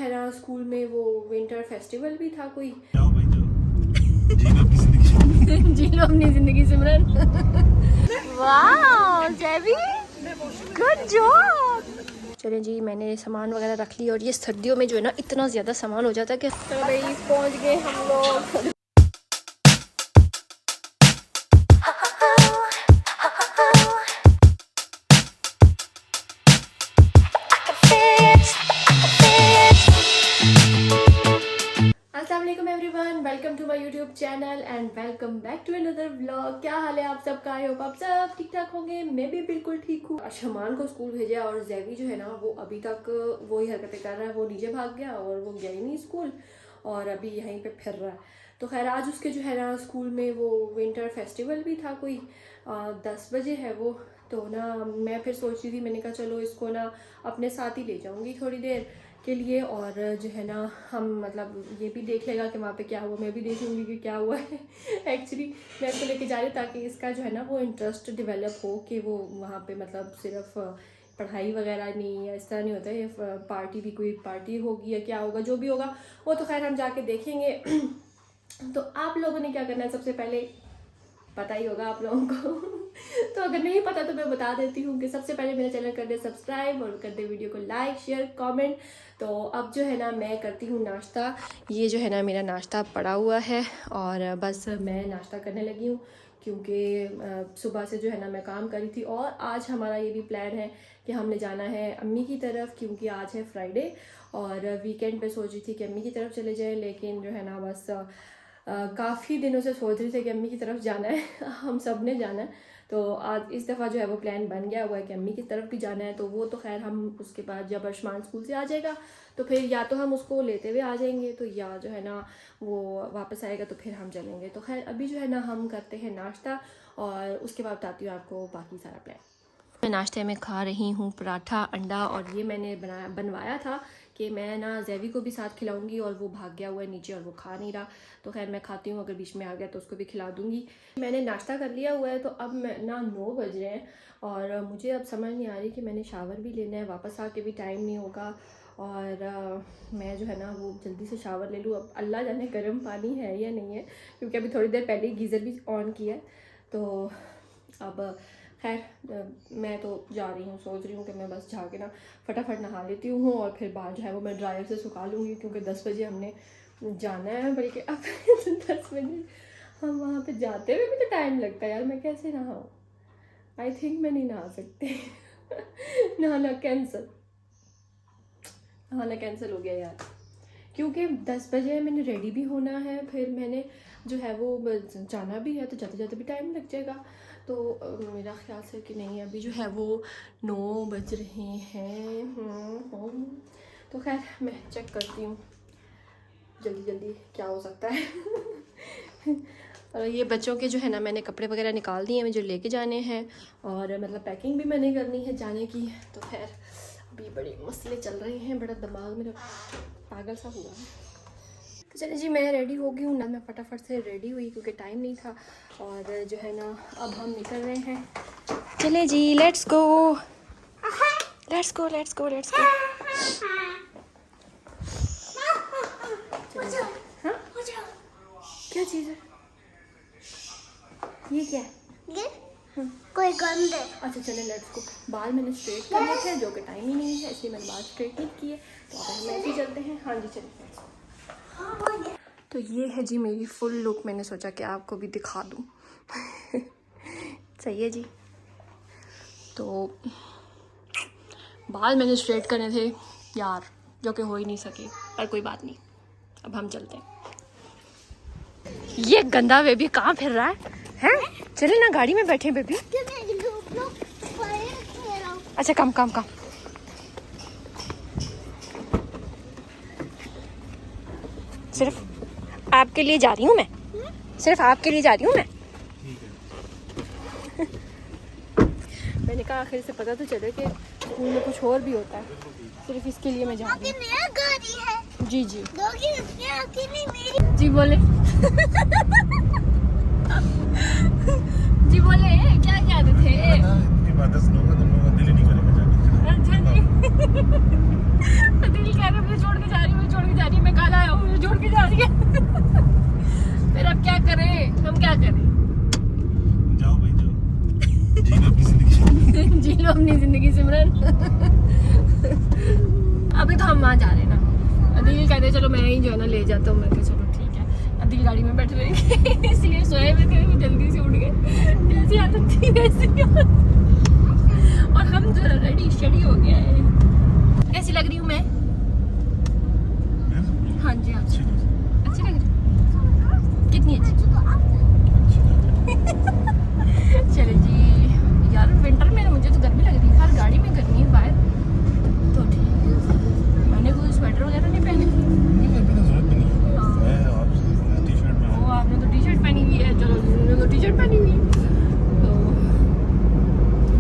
है ना स्कूल में वो विंटर फेस्टिवल भी था कोई। जी लो अपनी जिंदगी सिमरन। वाह जेबी, गुड जॉब। चलें जी, मैंने सामान वगैरह रख लिया और ये सर्दियों में जो है ना इतना ज़्यादा सामान हो जाता है कि तो भाई पहुंच गए हम लोग। अस्सलामुअलैकुम everyone, welcome to my YouTube channel and welcome back to another vlog. क्या हाल है आप सबका? आई होप आप सब ठीक ठाक होंगे। मैं भी बिल्कुल ठीक हूँ। शमान को स्कूल भेजा और जैवी जो है ना वो अभी तक वही हरकतें कर रहा है। वो नीचे भाग गया और वो गया ही नहीं स्कूल और अभी यहीं पे फिर रहा है। तो खैर आज उसके जो है ना स्कूल में वो विंटर फेस्टिवल भी था कोई 10 बजे है वो। तो ना मैं फिर सोच रही थी, मैंने कहा चलो इसको ना अपने साथ ही ले जाऊँगी थोड़ी देर के लिए और जो है ना हम मतलब ये भी देख लेगा कि वहाँ पे क्या हुआ, मैं भी देख लूँगी कि क्या हुआ है। एक्चुअली मैं इसको लेके जा रही हूँ ताकि इसका जो है ना वो इंटरेस्ट डेवलप हो कि वो वहाँ पे मतलब सिर्फ पढ़ाई वगैरह नहीं या इस तरह नहीं होता है। ये पार्टी भी कोई पार्टी होगी या क्या होगा, जो भी होगा वो तो खैर हम जाके देखेंगे। तो आप लोगों ने क्या करना है, सबसे पहले पता ही होगा आप लोगों को। तो अगर नहीं पता तो मैं बता देती हूँ कि सबसे पहले मेरा चैनल कर दे सब्सक्राइब और कर दे वीडियो को लाइक शेयर कमेंट। तो अब जो है ना मैं करती हूँ नाश्ता। ये जो है ना मेरा नाश्ता पड़ा हुआ है और बस मैं नाश्ता करने लगी हूँ क्योंकि सुबह से जो है ना मैं काम करी थी। और आज हमारा ये भी प्लान है कि हमने जाना है अम्मी की तरफ, क्योंकि आज है फ्राइडे और वीकेंड पे सोच रही थी कि अम्मी की तरफ चले जाएँ, लेकिन जो है ना बस काफ़ी दिनों से सोच रही थी कि अम्मी की तरफ जाना है। हम सब ने जाना है तो आज इस दफ़ा जो है वो प्लान बन गया हुआ है कि अम्मी की तरफ भी जाना है। तो वो तो खैर हम उसके बाद जब अर्शमान स्कूल से आ जाएगा तो फिर या तो हम उसको लेते हुए आ जाएंगे, तो या जो है ना वो वापस आएगा तो फिर हम चलेंगे। तो खैर अभी जो है ना हम करते हैं नाश्ता और उसके बाद बताती हूँ आपको बाकी सारा प्लान। मैं नाश्ते में खा रही हूँ पराठा अंडा और ये मैंने बनवाया था कि मैं ना जैवी को भी साथ खिलाऊंगी और वो भाग गया हुआ है नीचे और वो खा नहीं रहा। तो खैर मैं खाती हूँ, अगर बीच में आ गया तो उसको भी खिला दूँगी। मैंने नाश्ता कर लिया हुआ है। तो अब मैं ना 9 बज रहे हैं और मुझे अब समझ नहीं आ रही कि मैंने शावर भी लेना है, वापस आके भी टाइम नहीं होगा और मैं जो है ना वो जल्दी से शावर ले लूँ। अब अल्लाह जाने गर्म पानी है या नहीं है, क्योंकि अभी थोड़ी देर पहले ही गीज़र भी ऑन किया है। तो अब खैर मैं तो जा रही हूँ, सोच रही हूँ कि मैं बस जाके ना फटाफट नहा लेती हूँ और फिर बाहर जो है वो मैं ड्रायर से सुखा लूँगी, क्योंकि 10 बजे हमने जाना है। बल्कि अब 10 बजे हम वहाँ पे जाते हुए भी तो टाइम लगता है यार, मैं कैसे नहाऊँ? आई थिंक मैं नहीं नहा सकती। नहाना कैंसिल हो गया यार, क्योंकि 10 बजे मैंने रेडी भी होना है, फिर मैंने जो है वो जाना भी है, तो जाते जाते भी टाइम लग जाएगा। तो मेरा ख्याल से कि नहीं, अभी जो है वो 9 बज रहे हैं। तो खैर मैं चेक करती हूँ जल्दी जल्दी क्या हो सकता है। और ये बच्चों के जो है ना मैंने कपड़े वगैरह निकाल दिए हैं जो लेके जाने हैं और मतलब पैकिंग भी मैंने करनी है जाने की। तो खैर अभी बड़े मसले चल रहे हैं, बड़ा दिमाग मेरा पागल सा हुआ है। तो चलिए जी मैं रेडी हो गई हूँ ना, मैं फटाफट से रेडी हुई क्योंकि टाइम नहीं था और जो है ना अब हम निकल रहे हैं। चले जी, let's go let's go let's go let's go. हाँ क्या चीज़ है ये? क्या है? कोई गंद है। अच्छा चले लेट्स गो। बाल मैंने स्ट्रेट करने थे जो कि टाइम ही नहीं है, इसलिए मैंने बाल स्ट्रेट नहीं किए। तो अब हम ऐसे ही चलते हैं। हाँ जी चलिए। तो ये है जी मेरी फुल लुक, मैंने सोचा कि आपको भी दिखा दूँ। सही है जी। तो बाल मैंने स्ट्रेट करने थे यार, जो कि हो ही नहीं सके, पर कोई बात नहीं, अब हम चलते हैं। ये गंदा बेबी कहाँ फिर रहा है? चले ना गाड़ी में बैठे बेबी। अच्छा कम कम कम। सिर्फ आपके लिए जा रही हूँ मैं, सिर्फ आपके लिए जा रही हूँ मैं। मैंने कहा आखिर से पता तो चले कि स्कूल में कुछ और भी होता है, सिर्फ इसके लिए मैं जा रही हूँ। मेरा गाड़ी है। जी जी मेरी। जी बोले। जी बोले क्या कह रहे थे? अच्छा जी। दिल कह रहे मुझे छोड़ के जा रही हूँ। सिमरन। अभी तो हम वहाँ जा रहे हैं ना, अदिल कहते चलो मैं ही जो है ना ले जाता हूँ। मैं कहा चलो ठीक है। अदिल गाड़ी में बैठ रही इसलिए सोए हुए थे, जल्दी से उठ गए, जैसी आदत थी वैसी। और हम जो रेडी शेडी हो गए हैं। कैसी लग रही हूँ मैं? हाँ जी हाँ, अच्छी लग रही है। कितनी अच्छी? चले जी यार, विंटर में मुझे तो गर्मी लग रही है। हर गाड़ी में गर्मी है बाहर, तो ठीक है। मैंने कोई स्वेटर वगैरह नहीं पहनी। वो आपने तो टी शर्ट पहनी हुई है, चलो मैंने तो टी शर्ट पहनी हुई है, तो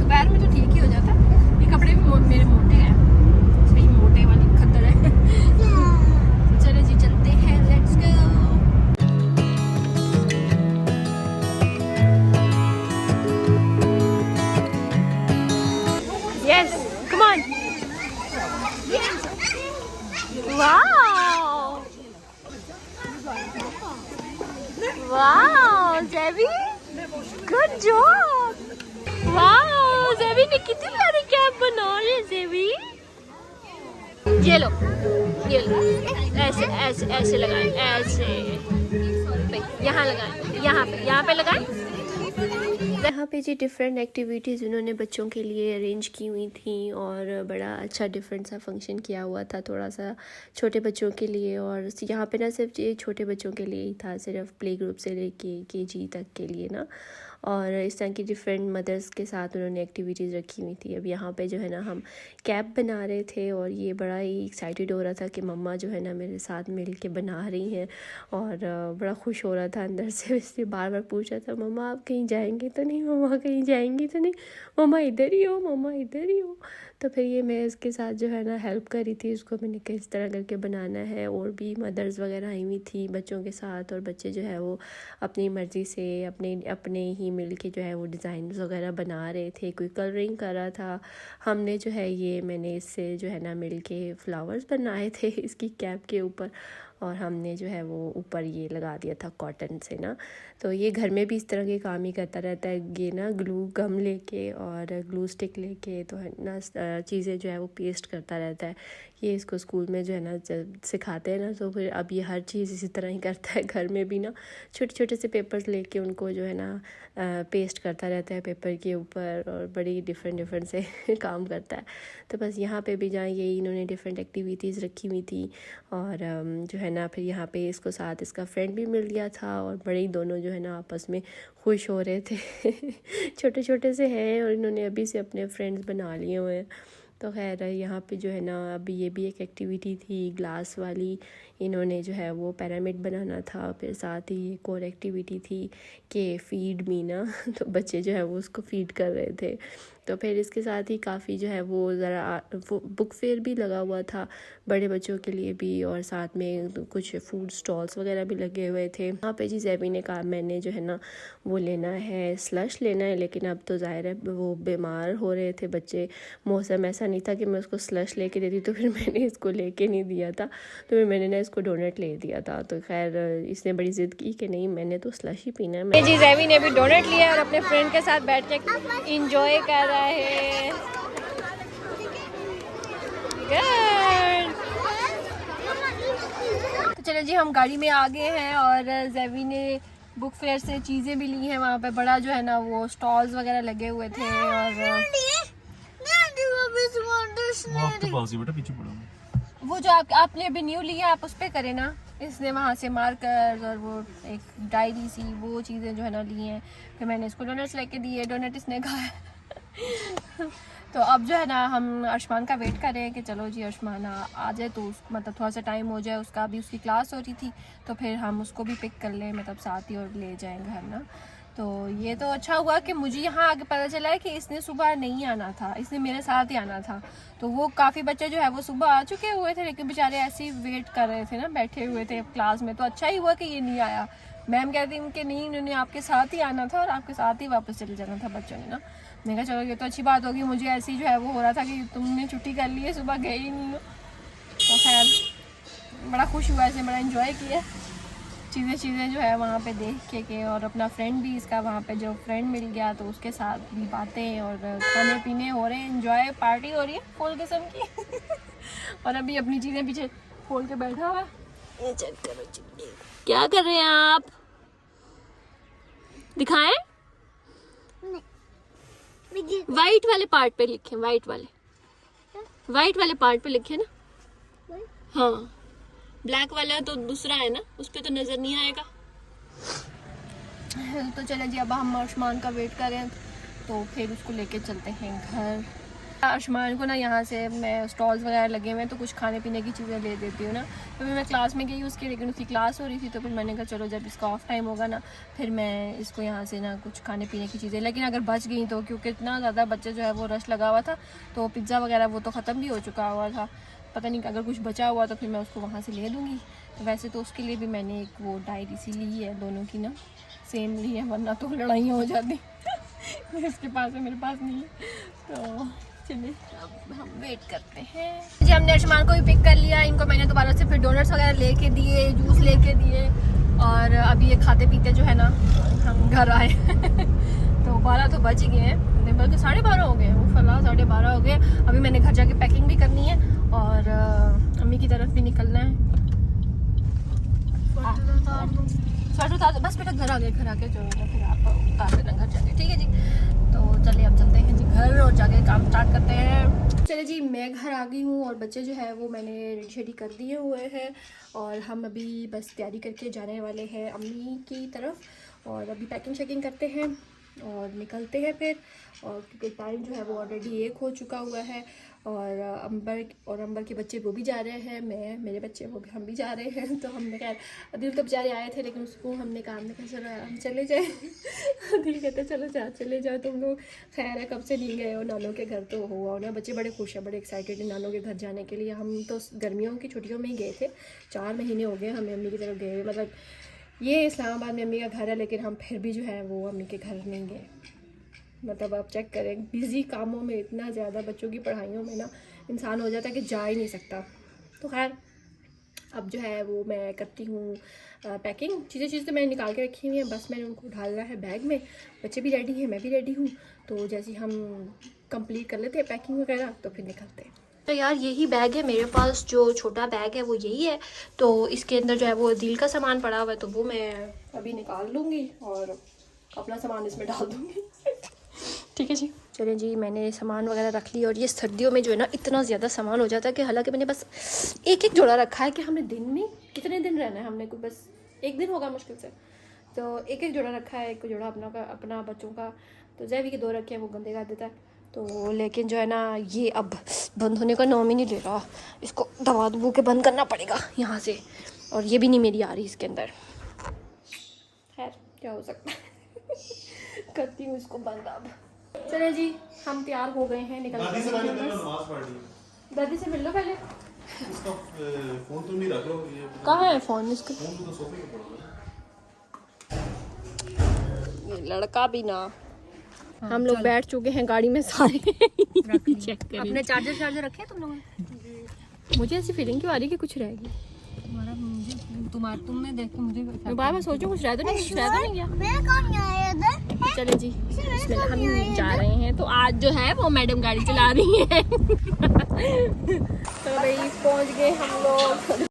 दोपहर में तो ठीक ही हो जाता है। ये कपड़े भी मेरे मोटे हैं, सही मोटे वाली खद्दड़ है। चले जी चलते हैं, let's go. Yes, come on. Wow. Wow, Zebi. Good job. Wow, Zebi ने कितनी प्यारी कैप बना ली Zebi. ये लो, ऐसे ऐसे ऐसे लगाएं, ऐसे यहाँ लगाएं, यहाँ पे लगाएं। यहाँ पे जी डिफरेंट एक्टिविटीज़ उन्होंने बच्चों के लिए अरेंज की हुई थी और बड़ा अच्छा डिफरेंट सा फंक्शन किया हुआ था, थोड़ा सा छोटे बच्चों के लिए। और यहाँ पे ना सिर्फ ये छोटे बच्चों के लिए ही था, सिर्फ प्ले ग्रुप से लेके केजी तक के लिए ना। और इस तरह की डिफरेंट मदर्स के साथ उन्होंने एक्टिविटीज़ रखी हुई थी। अब यहाँ पे जो है ना हम कैप बना रहे थे और ये बड़ा ही एक्साइटेड हो रहा था कि मम्मा जो है ना मेरे साथ मिल के बना रही हैं, और बड़ा खुश हो रहा था अंदर से। इसलिए बार बार पूछ रहा था, मम्मा आप कहीं जाएंगे तो नहीं, मम्मा कहीं जाएंगी तो नहीं, मम्मा इधर ही हो, मम्मा इधर ही हो। तो फिर ये मैं इसके साथ जो है ना हेल्प करी थी उसको, मैंने किस तरह करके बनाना है। और भी मदर्स वगैरह आई हुई थी बच्चों के साथ, और बच्चे जो है वो अपनी मर्ज़ी से अपने ही मिल के जो है वो डिज़ाइन वगैरह बना रहे थे। कोई कलरिंग कर रहा था। हमने जो है ये मैंने इससे जो है ना मिल के फ्लावर्स बनाए थे इसकी कैप के ऊपर, और हमने जो है वो ऊपर ये लगा दिया था कॉटन से ना। तो ये घर में भी इस तरह के काम ही करता रहता है, ये ना ग्लू गम लेके और ग्लू स्टिक लेके तो है ना चीज़ें जो है वो पेस्ट करता रहता है। ये इसको स्कूल में जो है ना जब सिखाते हैं ना, तो फिर अब ये हर चीज़ इसी तरह ही करता है घर में भी ना। छोटे छोटे से पेपर्स लेके उनको जो है ना पेस्ट करता रहता है पेपर के ऊपर, और बड़ी डिफरेंट से काम करता है। तो बस यहाँ पे भी जहाँ यही इन्होंने डिफरेंट एक्टिविटीज़ रखी हुई थी, और जो है ना फिर यहाँ पे इसको साथ इसका फ्रेंड भी मिल गया था, और बड़े ही दोनों जो है ना आपस में खुश हो रहे थे। छोटे छोटे से हैं और इन्होंने अभी से अपने फ्रेंड्स बना लिए हुए हैं। तो खैर यहाँ पे जो है ना अभी ये भी एक एक्टिविटी थी ग्लास वाली, इन्होंने जो है वो पिरामिड बनाना था। फिर साथ ही एक और एक्टिविटी थी कि फीड मी ना, तो बच्चे जो है वो उसको फीड कर रहे थे। तो फिर इसके साथ ही काफ़ी जो है वो ज़रा वो बुक फेयर भी लगा हुआ था बड़े बच्चों के लिए भी, और साथ में कुछ फूड स्टॉल्स वगैरह भी लगे हुए थे। यहाँ पे जी ज़ैबी ने कहा मैंने जो है ना वो लेना है, स्लश लेना है, लेकिन अब तो ज़ाहिर है वो बीमार हो रहे थे बच्चे, मौसम ऐसा नहीं था कि मैं उसको स्लश लेके देती, तो फिर मैंने इसको लेके नहीं दिया था, तो फिर मैंने ना इसको डोनट ले दिया था। तो खैर इसने बड़ी ज़िद की कि नहीं मैंने तो स्लश ही पीना है। जी ज़ैबी ने भी डोनट लिया और अपने फ्रेंड के साथ बैठ के इंजॉय कर रहा है। तो चलो जी हम गाड़ी में आ गए हैं, और ज़ैबी ने बुक फेयर से चीज़ें भी ली हैं। वहाँ पे बड़ा जो है ना वो स्टॉल्स वगैरह लगे हुए थे, और वो जो आपने अभी न्यू लिया आप उस पर करें ना। इसने वहाँ से मार्कर्स और वो एक डायरी सी वो चीज़ें जो है ना ली हैं। फिर मैंने इसको डोनट्स लेके दिए, डोनट इसने खाया। तो अब जो है ना हम अर्शमान का वेट कर रहे हैं कि चलो जी अर्शमान आ जाए, तो मतलब थोड़ा सा टाइम हो जाए उसका, अभी उसकी क्लास हो रही थी, तो फिर हम उसको भी पिक कर लें, मतलब साथ ही और ले जाएंगे हम ना। तो ये तो अच्छा हुआ कि मुझे यहाँ आके पता चला है कि इसने सुबह नहीं आना था, इसने मेरे साथ ही आना था। तो वो काफ़ी बच्चे जो है वो सुबह आ चुके हुए थे, लेकिन बेचारे ऐसे ही वेट कर रहे थे ना, बैठे हुए थे क्लास में। तो अच्छा ही हुआ कि ये नहीं आया। मैम कहती हैं कि नहीं इन्होंने आपके साथ ही आना था और आपके साथ ही वापस चले जाना था बच्चों ने ना। मैंने कहा चलो ये तो अच्छी बात होगी, मुझे ऐसी जो है वो हो रहा था कि तुमने छुट्टी कर ली है, सुबह गए ही नहीं हो। तो खैर बड़ा खुश हुआ, ऐसे बड़ा इन्जॉय किया। चीज़ें जो है वहाँ पे देख के और अपना फ्रेंड भी इसका वहाँ पे जो फ्रेंड मिल गया तो उसके साथ भी बातें और खाने पीने हो रहे हैं, एंजॉय पार्टी हो रही है फुल किस्म की। और अभी अपनी चीज़ें पीछे खोल के बैठा हुआ। ये चेक करो चिड़िया, क्या कर रहे हैं आप? दिखाएं? वाइट वाले पार्ट पे लिखे, वाइट वाले पार्ट पे लिखे ना। हाँ, ब्लैक वाला तो दूसरा है ना, उस पे तो नजर नहीं आएगा। तो चले जी, अब हम आयुष्मान का वेट कर रहे हैं तो फिर उसको लेके चलते हैं घर। आयुष्मान को ना यहाँ से मैं स्टॉल्स वगैरह लगे हुए हैं तो कुछ खाने पीने की चीज़ें ले देती हूँ ना। तो मैं क्लास में गई उसकी, लेकिन उसकी क्लास हो रही थी तो फिर मैंने कहा चलो जब इसका ऑफ टाइम होगा ना फिर मैं इसको यहाँ से ना कुछ खाने पीने की चीज़ें, लेकिन अगर बच गई तो, क्योंकि इतना ज़्यादा बच्चे जो है वो रश लगा हुआ था तो पिज़्ज़ा वगैरह वो तो ख़त्म भी हो चुका हुआ था। पता नहीं अगर कुछ बचा हुआ तो फिर मैं उसको वहाँ से ले दूँगी। तो वैसे तो उसके लिए भी मैंने एक वो डायरी सी ली है, दोनों की ना सेम ली है, वरना तो लड़ाइयाँ हो जाती। इसके पास है, मेरे पास नहीं है। तो चलिए अब हम वेट करते हैं जी। हमने आयुष्मान को भी पिक कर लिया, इनको मैंने दोबारा से फिर डोनट्स वगैरह लेके दिए, जूस लेके दिए और अभी ये खाते पीते जो है ना हम घर आए। तो 12 तो बज ही गए हैं, बल्कि 12:30 हो गए हैं, वो फला 12:30 हो गए। अभी मैंने घर जाके पैकिंग भी करनी है और अम्मी की तरफ भी निकलना है। स्वेटर उतार दो, बस बेटा घर आ गए, घर आके जो फिर आप उतार देना घर जाके, ठीक है जी। तो चलिए अब चलते हैं जी घर और जाके काम स्टार्ट करते हैं। चलिए जी, मैं घर आ गई हूँ और बच्चे जो है वो मैंने रेडी शेडी कर दिए हुए हैं और हम अभी बस तैयारी करके जाने वाले हैं अम्मी की तरफ और अभी पैकिंग शैकिंग करते हैं और निकलते हैं फिर। और क्योंकि टाइम जो है वो ऑलरेडी 1 हो चुका हुआ है और अंबर के बच्चे वो भी जा रहे हैं, मेरे बच्चे वो भी हम भी जा रहे हैं। तो हमने खैर दिल तो बेचारे आए थे लेकिन उसको हमने कहा, हमने कहा चलो हम चले जाए। दिल कहते चले जाओ तुम लोग, खैर है कब से नहीं गए हो नानों के घर, तो हुआ ना बच्चे बड़े खुश हैं, बड़े एक्साइटेड हैं नानों के घर जाने के लिए। हम तो गर्मियों की छुट्टियों में ही गए थे, 4 महीने हो गए हमें अम्मी की तरफ गए, मतलब ये इस्लामाबाद में अम्मी का घर है लेकिन हम फिर भी जो है वो अम्मी के घर नहीं गए। मतलब आप चेक करें, बिज़ी कामों में इतना ज़्यादा, बच्चों की पढ़ाइयों में ना इंसान हो जाता है कि जा ही नहीं सकता। तो खैर अब जो है वो मैं करती हूँ पैकिंग। चीज़ें तो मैंने निकाल के रखी हुई हैं, बस मैंने उनको डालना है बैग में। बच्चे भी रेडी हैं, मैं भी रेडी हूँ, तो जैसे हम कंप्लीट कर लेते हैं पैकिंग वगैरह तो फिर निकलते हैं। तो यार यही बैग है मेरे पास, जो छोटा बैग है वो यही है। तो इसके अंदर जो है वो दिल का सामान पड़ा हुआ है तो वो मैं अभी निकाल लूँगी और अपना सामान इसमें डाल दूँगी। ठीक है जी। चलें जी, मैंने सामान वगैरह रख लिया और ये सर्दियों में जो है ना इतना ज़्यादा सामान हो जाता है कि हालांकि मैंने बस एक जोड़ा रखा है कि हमने दिन में कितने दिन रहना है, हमने कोई बस 1 दिन होगा मुश्किल से, तो एक जोड़ा रखा है। एक जोड़ा अपना बच्चों का, तो जैवी के 2 रखे हैं, वो गंदे कर देता है। तो लेकिन जो है ना ये अब बंद होने का नाम ही नहीं ले रहा, इसको दबा दबू के बंद करना पड़ेगा यहाँ से, और ये भी नहीं मेरी आ रही इसके अंदर। खैर क्या हो सकता है। करती हूँ इसको बंद अब। चले जी, हम तैयार हो गए हैं, निकल दादी से मिल लो पहले। इसका फोन तो नहीं रख लो, ये कहाँ है फोन इसका? फोन तो सोफे के ऊपर। ये लड़का भी ना, हम लोग बैठ चुके हैं गाड़ी में सारे। चेक करें अपने चार्जर रखे तुम लोगों। मुझे ऐसी फीलिंग क्यों आ रही है कि कुछ रहेगी। तुमने देख के मुझे बार सोचो कुछ रह तो नहीं गया। चले जी, हम जा रहे हैं। तो आज जो है वो मैडम गाड़ी चला रही है। तो भाई पहुंच गए हम लोग।